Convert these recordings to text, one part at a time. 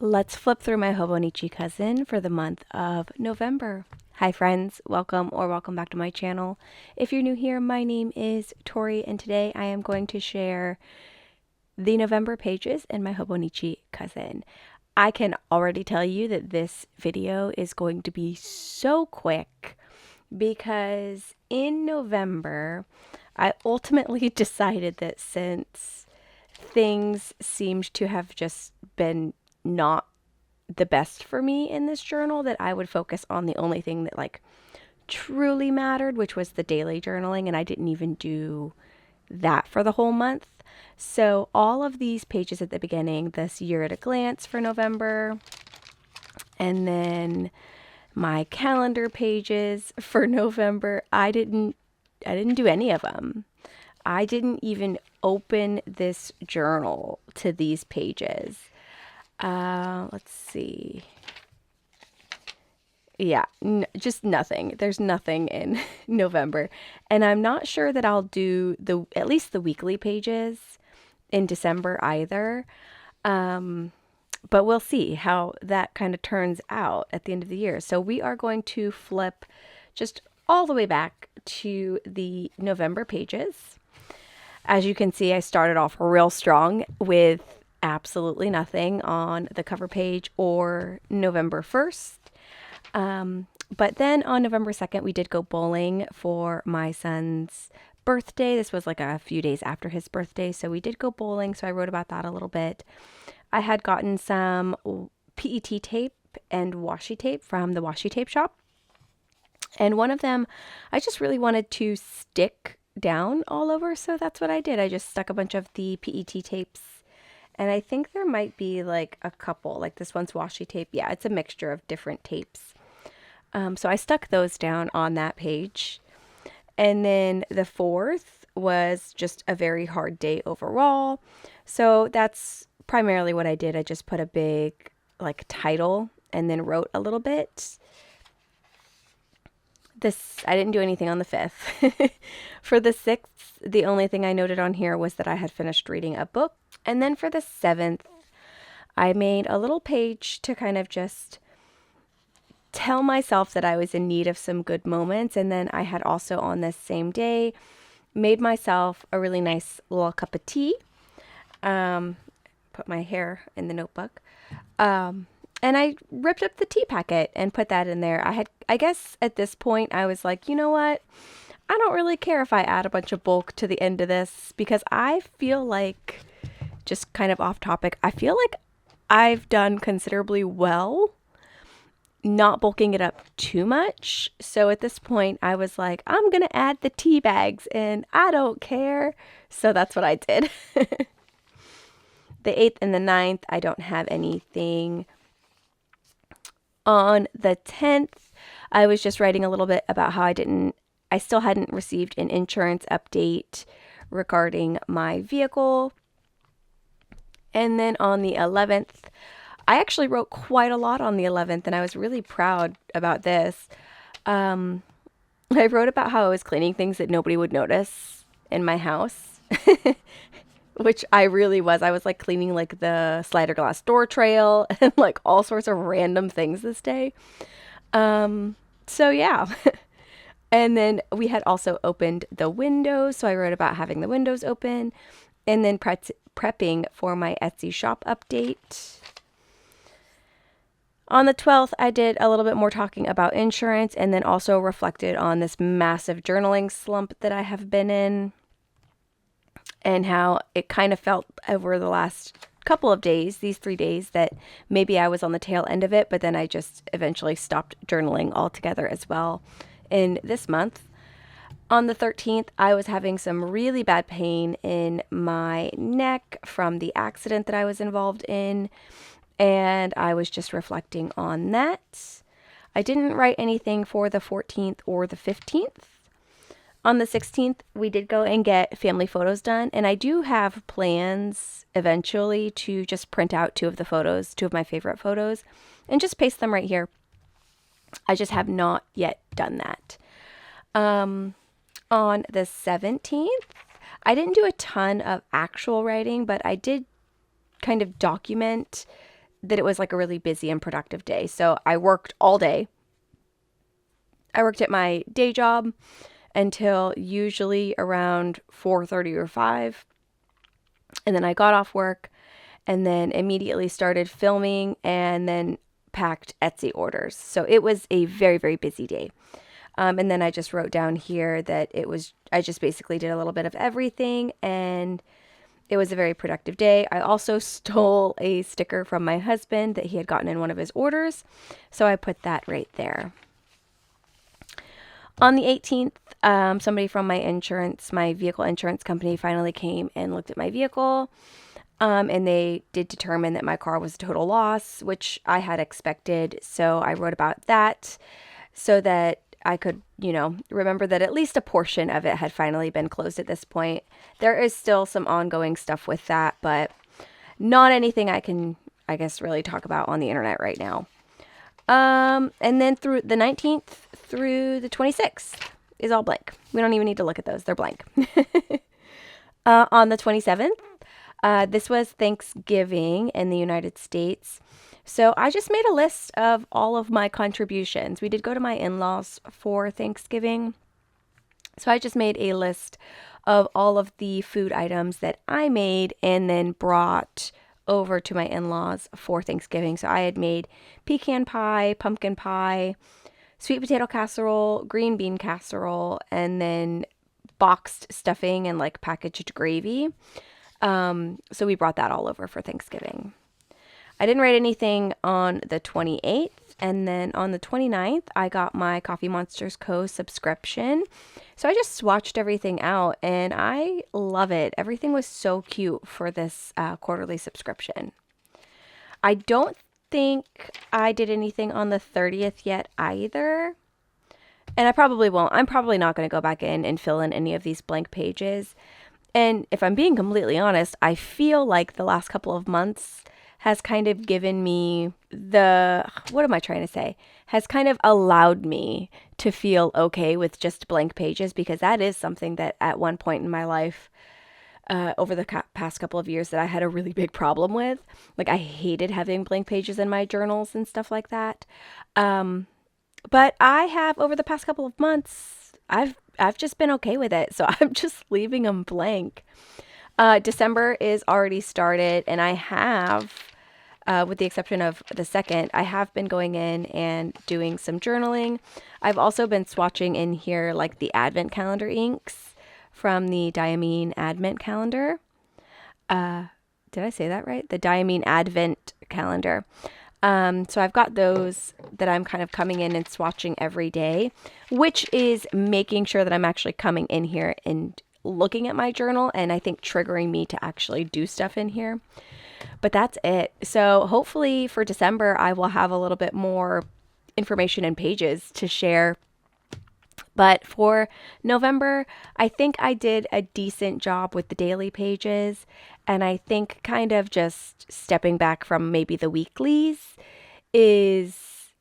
Let's flip through my Hobonichi cousin for the month of November. Hi friends, welcome back to my channel. If you're new here, my name is Tori and today I am going to share the November pages in my Hobonichi cousin. I can already tell you that this video is going to be so quick because in November I ultimately decided that since things seemed to have just been not the best for me in this journal, that I would focus on the only thing that truly mattered, which was the daily journaling, and I didn't even do that for the whole month. So all of these pages at the beginning, this year at a glance for November, and then my calendar pages for November, I didn't do any of them. I didn't even open this journal to these pages. Let's see. Yeah, just nothing. There's nothing in November. And I'm not sure that I'll do at least the weekly pages in December either. But we'll see how that kind of turns out at the end of the year. So we are going to flip just all the way back to the November pages. As you can see, I started off real strong with absolutely nothing on the cover page or November 1st. But then on November 2nd, we did go bowling for my son's birthday. This was like a few days after his birthday. So we did go bowling. So I wrote about that a little bit. I had gotten some PET tape and washi tape from the washi tape shop. And one of them, I just really wanted to stick down all over. So that's what I did. I just stuck a bunch of the PET tapes. And I think there might be like a couple, like this one's washi tape. Yeah, it's a mixture of different tapes. So I stuck those down on that page. And then the 4th was just a very hard day overall. So that's primarily what I did. I just put a big title and then wrote a little bit. I didn't do anything on the 5th. For the 6th, the only thing I noted on here was that I had finished reading a book. And then for the 7th, I made a little page to kind of just tell myself that I was in need of some good moments. And then I had also on this same day made myself a really nice little cup of tea. Put my hair in the notebook. And I ripped up the tea packet and put that in there. I guess at this point I was like, you know what? I don't really care if I add a bunch of bulk to the end of this because I feel like, just kind of off topic, I feel like I've done considerably well not bulking it up too much. So at this point I was like, I'm going to add the tea bags and I don't care. So that's what I did. The 8th and the 9th, I don't have anything. On the 10th, I was just writing a little bit about how I still hadn't received an insurance update regarding my vehicle. And then on the 11th, I actually wrote quite a lot on the 11th, and I was really proud about this. I wrote about how I was cleaning things that nobody would notice in my house, which I really was. I was cleaning the slider glass door trail and all sorts of random things this day. So yeah. And then we had also opened the windows. So I wrote about having the windows open and then prepping for my Etsy shop update. On the 12th, I did a little bit more talking about insurance and then also reflected on this massive journaling slump that I have been in and how it kind of felt over the last couple of days, these 3 days, that maybe I was on the tail end of it, but then I just eventually stopped journaling altogether as well in this month. On the 13th, I was having some really bad pain in my neck from the accident that I was involved in, and I was just reflecting on that. I didn't write anything for the 14th or the 15th. On the 16th, we did go and get family photos done, and I do have plans eventually to just print out two of my favorite photos, and just paste them right here. I just have not yet done that. On the 17th, I didn't do a ton of actual writing, but I did kind of document that it was like a really busy and productive day. So I worked all day. I worked at my day job until usually around 4:30 or 5. And then I got off work and then immediately started filming and then packed Etsy orders. So it was a very, very busy day. And then I just wrote down here that I just basically did a little bit of everything, and it was a very productive day. I also stole a sticker from my husband that he had gotten in one of his orders. So I put that right there. On the 18th, somebody from my vehicle insurance company finally came and looked at my vehicle. And they did determine that my car was a total loss, which I had expected. So I wrote about that so that I could, remember that at least a portion of it had finally been closed at this point. There is still some ongoing stuff with that, but not anything I can, I guess, really talk about on the internet right now. And then through the 19th through the 26th is all blank. We don't even need to look at those. They're blank. On the 27th, this was Thanksgiving in the United States. So I just made a list of all of my contributions. We did go to my in-laws for Thanksgiving. So I just made a list of all of the food items that I made and then brought over to my in-laws for Thanksgiving. So I had made pecan pie, pumpkin pie, sweet potato casserole, green bean casserole, and then boxed stuffing and like packaged gravy. So we brought that all over for Thanksgiving. I didn't write anything on the 28th. And then on the 29th, I got my Coffee Monsters Co. subscription. So I just swatched everything out and I love it. Everything was so cute for this quarterly subscription. I don't think I did anything on the 30th yet either. And I probably won't. I'm probably not going to go back in and fill in any of these blank pages. And if I'm being completely honest, I feel like the last couple of months has kind of given me what am I trying to say? Has kind of allowed me to feel okay with just blank pages, because that is something that at one point in my life, over the past couple of years, that I had a really big problem with. Like I hated having blank pages in my journals and stuff like that. But I have, over the past couple of months, I've just been okay with it. So I'm just leaving them blank. December is already started, and I have, with the exception of the 2nd, I have been going in and doing some journaling. I've also been swatching in here like the Advent calendar inks from the Diamine Advent calendar. Did I say that right? The Diamine Advent calendar. So I've got those that I'm kind of coming in and swatching every day, which is making sure that I'm actually coming in here and looking at my journal, and I think triggering me to actually do stuff in here. But that's it. So hopefully for December, I will have a little bit more information and pages to share. But for November, I think I did a decent job with the daily pages. And I think kind of just stepping back from maybe the weeklies is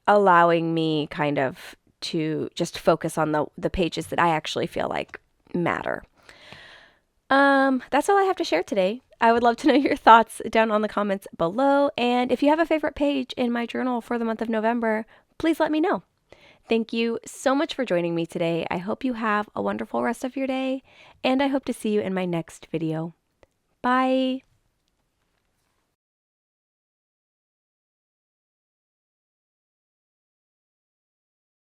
allowing me kind of to just focus on the pages that I actually feel like matter. That's all I have to share today. I would love to know your thoughts down on the comments below. And if you have a favorite page in my journal for the month of November, please let me know. Thank you so much for joining me today. I hope you have a wonderful rest of your day, and I hope to see you in my next video. Bye.